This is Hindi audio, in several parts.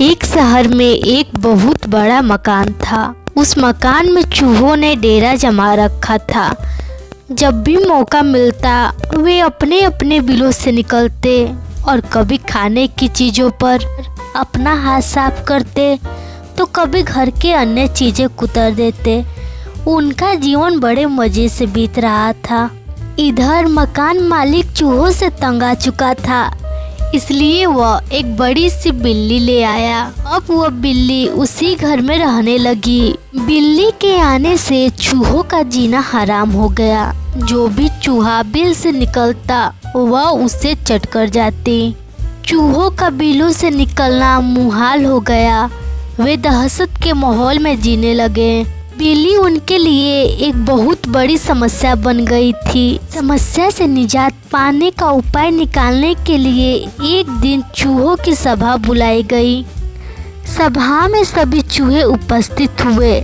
एक शहर में एक बहुत बड़ा मकान था। उस मकान में चूहों ने डेरा जमा रखा था। जब भी मौका मिलता वे अपने अपने बिलों से निकलते और कभी खाने की चीज़ों पर अपना हाथ साफ करते तो कभी घर के अन्य चीज़ें कुतर देते। उनका जीवन बड़े मज़े से बीत रहा था। इधर मकान मालिक चूहों से तंग आ चुका था, इसलिए वह एक बड़ी सी बिल्ली ले आया। अब वह बिल्ली उसी घर में रहने लगी। बिल्ली के आने से चूहों का जीना हराम हो गया। जो भी चूहा बिल से निकलता वह उसे चट कर जाती। चूहों का बिलों से निकलना मुहाल हो गया। वे दहशत के माहौल में जीने लगे। बिल्ली उनके लिए एक बहुत बड़ी समस्या बन गई थी। समस्या से निजात पाने का उपाय निकालने के लिए एक दिन चूहों की सभा बुलाई गई। सभा में सभी चूहे उपस्थित हुए।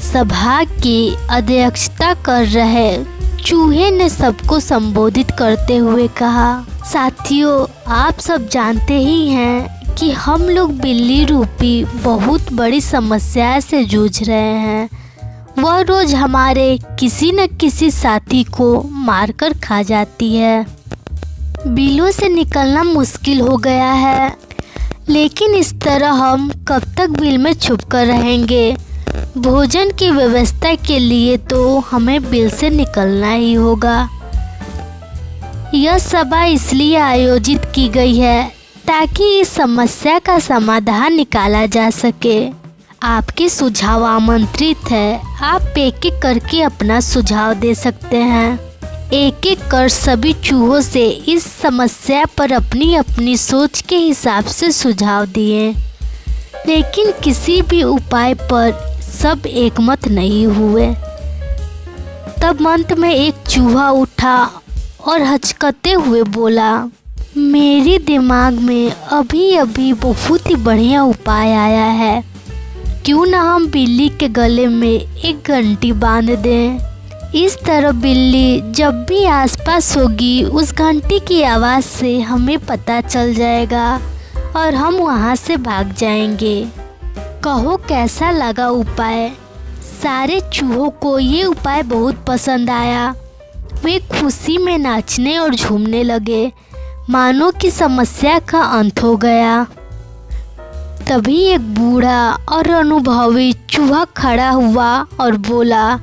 सभा की अध्यक्षता कर रहे चूहे ने सबको संबोधित करते हुए कहा, साथियों, आप सब जानते ही हैं कि हम लोग बिल्ली रूपी बहुत बड़ी समस्या से जूझ रहे हैं। वह रोज हमारे किसी न किसी साथी को मारकर खा जाती है। बिलों से निकलना मुश्किल हो गया है, लेकिन इस तरह हम कब तक बिल में छुप कर रहेंगे। भोजन की व्यवस्था के लिए तो हमें बिल से निकलना ही होगा। यह सभा इसलिए आयोजित की गई है ताकि इस समस्या का समाधान निकाला जा सके। आपके सुझाव आमंत्रित है। आप एक एक करके अपना सुझाव दे सकते हैं। एक एक कर सभी चूहों से इस समस्या पर अपनी अपनी सोच के हिसाब से सुझाव दिए, लेकिन किसी भी उपाय पर सब एकमत नहीं हुए। तब अंत में एक चूहा उठा और हचकते हुए बोला, मेरे दिमाग में अभी अभी बहुत ही बढ़िया उपाय आया है। क्यों ना हम बिल्ली के गले में एक घंटी बांध दें। इस तरह बिल्ली जब भी आसपास होगी उस घंटी की आवाज़ से हमें पता चल जाएगा और हम वहां से भाग जाएंगे। कहो कैसा लगा उपाय? सारे चूहों को ये उपाय बहुत पसंद आया। वे खुशी में नाचने और झूमने लगे, मानो कि समस्या का अंत हो गया। तभी एक बूढ़ा और अनुभवी चूहा खड़ा हुआ और बोला,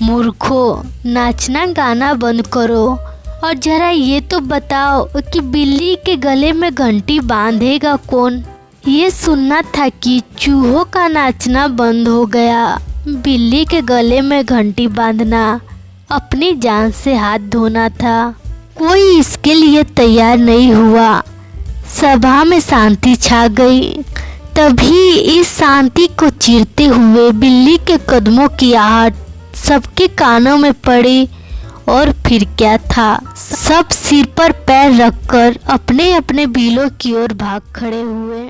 मूर्खों, नाचना गाना बंद करो और जरा ये तो बताओ कि बिल्ली के गले में घंटी बांधेगा कौन? ये सुनना था कि चूहों का नाचना बंद हो गया। बिल्ली के गले में घंटी बांधना अपनी जान से हाथ धोना था। कोई इसके लिए तैयार नहीं हुआ। सभा में शांति छा गई। तभी इस शांति को चीरते हुए बिल्ली के कदमों की आहट सबके कानों में पड़ी और फिर क्या था, सब सिर पर पैर रखकर अपने अपने बिलों की ओर भाग खड़े हुए।